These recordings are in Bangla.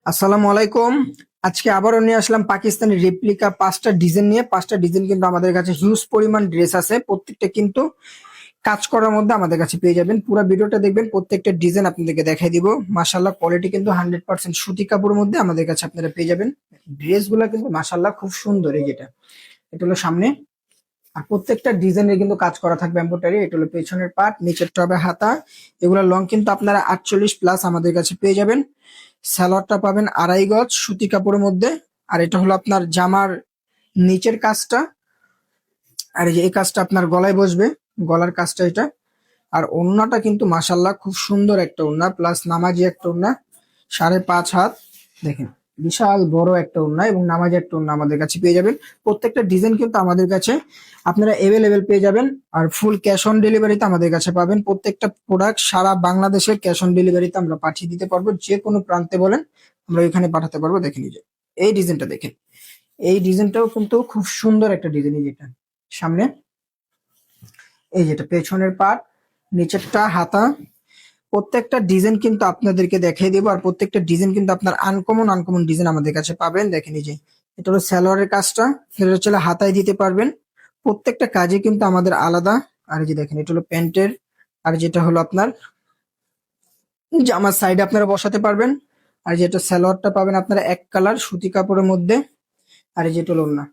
আসসালামু আলাইকুম। আজকে আবারও নিয়ে আসলাম পাকিস্তানি রেপ্লিকা 5টা ডিজাইন নিয়ে। 5টা ডিজাইন কিন্তু আমাদের কাছে হিউজ পরিমাণ ড্রেস আছে, প্রত্যেকটা কিন্তু কাজ করার মধ্যে আমাদের কাছে পেয়ে যাবেন। পুরো ভিডিওটা দেখবেন, প্রত্যেকটা ডিজাইন আপনাদেরকে দেখাই দিব। মাশাআল্লাহ, কোয়ালিটি কিন্তু 100% সুতি কাপড়ের মধ্যে আমাদের কাছে আপনারা পেয়ে যাবেন। ড্রেসগুলো কিন্তু মাশাআল্লাহ খুব সুন্দর। এই যেটা, এটা হলো সামনে, আর প্রত্যেকটা ডিজাইনের কিন্তু কাজ করা থাকবে এমব্রয়ডারি। এটা হলো পেছনের পার্ট, নিচেরটা হবে হাতা। এগুলো লং কিন্তু আপনারা 48+ আমাদের কাছে পেয়ে যাবেন। সালোয়ারটা পাবেন 2.5 গজ সুতি কাপড়ের মধ্যে। আর এটা হলো আপনার জামার নিচের কাজটা, আর এই যে এই কাজটা আপনার গলায় বসবে, গলার কাজটা এটা। আর ওড়নাটা কিন্তু মাশাল্লাহ খুব সুন্দর একটা ওড়না, প্লাস নামাজি একটা ওড়না, 5.5 হাত। দেখেন, বিশাল বড় একটা ওড়না এবং নামাজি একটা ওড়না আমাদের কাছে পেয়ে যাবেন। প্রত্যেকটা ডিজাইন কিন্তু আমাদের কাছে আপনারা এভেলেবেল পেয়ে যাবেন। আর ফুল ক্যাশ অন ডেলিভারিতে আমাদের কাছে পাবেন। প্রত্যেকটা প্রোডাক্ট সারা বাংলাদেশে ক্যাশ অন ডেলিভারিতে আমরা পাঠিয়ে দিতে পারবো। যে কোনো প্রান্তে বলেন, আমরা এখানে পাঠাতে পারবো। দেখেন এই যে এই ডিজাইনটা দেখেন, এই ডিজাইনটাও কিন্তু খুব সুন্দর একটা ডিজাইন। যেটা সামনে, এই যেটা পেছনের পার্ট, নিচেরটা হাতা। প্রত্যেকটা ডিজাইন কিন্তু আপনাদেরকে দেখিয়ে দিব। আর প্রত্যেকটা ডিজাইন কিন্তু আপনার আনকমন আনকমন ডিজাইন আমাদের কাছে পাবেন। দেখেন এই যে এটা হলো সালোয়ারের কাজটা, এটা হচ্ছে হাতায় দিতে পারবেন। প্রত্যেকটা কাজে কিন্তু আমাদের আলাদা। আর এই যে দেখেন, এটা হলো প্যান্টের, আর যেটা হলো আপনার জামার সাইডে আপনারা বসাতে পারবেন। আর যেটা সালোয়ারটা পাবেন আপনারা এক কালার সুতি কাপড়ের মধ্যে। আর এই যেটা হলো ওড়না,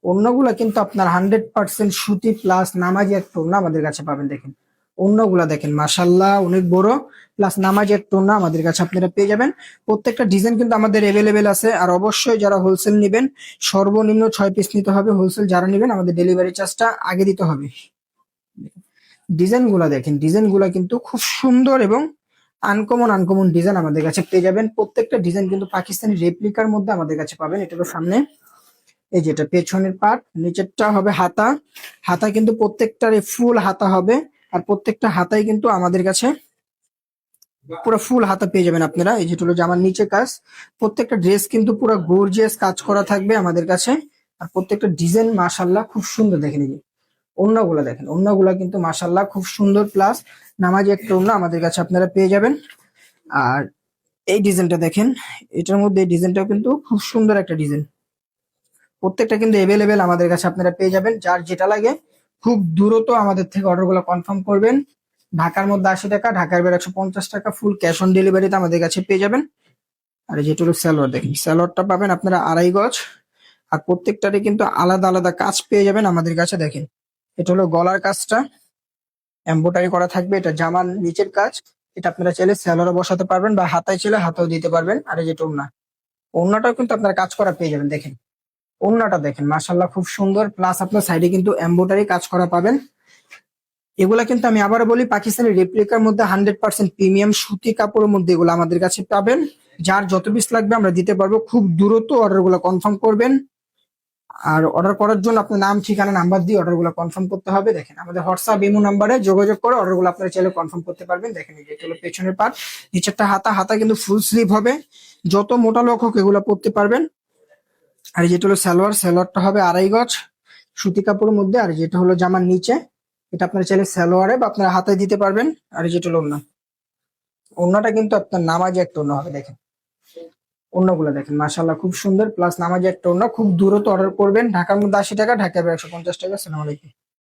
ওড়নাগুলা কিন্তু আপনার 100% সুতি প্লাস নামাজি একটা ওড়না আমাদের কাছে পাবেন। দেখেন ওড়নাগুলা দেখেন, মাশাল্লাহ অনেক বড়, প্লাস নামাজি একটা ওড়না আমাদের কাছে আপনারা পেয়ে যাবেন। প্রত্যেকটা ডিজাইন কিন্তু আমাদের এভেলেবেল আছে। আর অবশ্যই যারা হোলসেল নেবেন, সর্বনিম্ন 6 পিস নিতে হবে। হোলসেল যারা নেবেন, আমাদের ডেলিভারি চার্জটা আগে দিতে হবে। ডিজাইন গুলা দেখেন, ডিজাইন গুলা কিন্তু খুব সুন্দর এবং আনকমন আনকমন ডিজাইন আমাদের কাছে পেয়ে যাবেন। প্রত্যেকটা ডিজাইন কিন্তু পাকিস্তানি রেপ্লিকার মধ্যে আমাদের কাছে পাবেন। এটা হলো সামনে, এই যেটা পেছনের পার্ট, নিচেরটা হবে হাতা। হাতা কিন্তু প্রত্যেকটার ফুল হাতা হবে। আর প্রত্যেকটা হাতাই কিন্তু আমাদের কাছে পুরো ফুল হাতা পেয়ে যাবেন আপনারা। এই যেটা হলো জামার নিচে কাজ। প্রত্যেকটা ড্রেস কিন্তু পুরো গর্জিয়াস কাজ করা থাকবে আমাদের কাছে। আর প্রত্যেকটা ডিজাইন মাশাল্লাহ খুব সুন্দর। দেখেন এই যে ওড়নাগুলা দেখেন, ওড়নাগুলা কিন্তু মাশাল্লাহ খুব সুন্দর, প্লাস নামাজি একটা ওড়না আমাদের কাছে আপনারা পেয়ে যাবেন। আর এই ডিজাইনটা দেখেন, এটার মধ্যে এই ডিজাইনটাও কিন্তু খুব সুন্দর একটা ডিজাইন। প্রত্যেকটা কিন্তু এভেলেবেল আমাদের কাছে আপনারা পেয়ে যাবেন। যার যেটা লাগে খুব দ্রুত আমাদের থেকে অর্ডারগুলো কনফার্ম করবেন। ঢাকার মধ্যে 80 টাকা, ঢাকার বাইরে 150 টাকা, ফুল ক্যাশ অন ডেলিভারিতে আমাদের কাছে পেয়ে যাবেন। আর যেটা হলো সালোয়ার, দেখেন সালোয়ারটা পাবেন আপনারা 2.5 গজ। আর প্রত্যেকটারই কিন্তু আলাদা আলাদা কাজ পেয়ে যাবেন আমাদের কাছে। দেখেন, এটা হলো গলার কাজটা, এমব্রয়ডারি করা থাকবে। এটা জামার নিচের কাজ, এটা আপনারা চাইলে সালোয়ারে বসাতে পারবেন বা হাতায় চাইলে হাতাও দিতে পারবেন। আর এই যেটা ওড়না, ওড়নাটাও কিন্তু আপনারা কাজ করা পেয়ে যাবেন। দেখেন ওড়নাটা দেখেন, মাশাল্লাহ খুব সুন্দর, প্লাস আপনার সাইডে কিন্তু এমব্রয়ডারি কাজ করা পাবেন। এগুলা কিন্তু আমি আবারও বলি, পাকিস্তানি রেপ্লিকার মধ্যে 100% প্রিমিয়াম সুতি কাপড়ের মধ্যে এগুলো আমাদের কাছে পাবেন। যার যত পিস লাগবে আমরা দিতে পারবো। খুব দ্রুত অর্ডার গুলো কনফার্ম করবেন। আর অর্ডার করার জন্য আপনার নাম, ঠিকানা, নাম্বার দিয়ে অর্ডার গুলো কনফার্ম করতে হবে। দেখেন আমাদের হোয়াটসঅ্যাপ ইমো নাম্বারে যোগাযোগ করে অর্ডার গুলো আপনারা চাইলে কনফার্ম করতে পারবেন। দেখেন এই যে এটা হলো পেছনের পার্ট, নিচেরটা হাতা। হাতা কিন্তু ফুল স্লিভ হবে, যত মোটা লোক হোক এগুলো পরতে পারবেন। আর যেটা হলো সালোয়ার, সালোয়ারটা হবে 2.5 গজ সুতি কাপড়ের মধ্যে। আর যেটা হলো জামার নিচে, এটা আপনারা চাইলে সালোয়ারে বা আপনারা হাতায় দিতে পারবেন। আর যেটা হলো ওড়না, ওড়নাটা কিন্তু আপনার নামাজি একটা ওড়না হবে। দেখেন ওড়নাগুলো দেখেন, মাশাআল্লাহ খুব সুন্দর, প্লাস নামাজি একটা ওড়না। খুব দ্রুত অর্ডার করবেন। ঢাকার মধ্যে 80 টাকা, ঢাকার বাইরে 150 টাকা। আসসালামু আলাইকুম।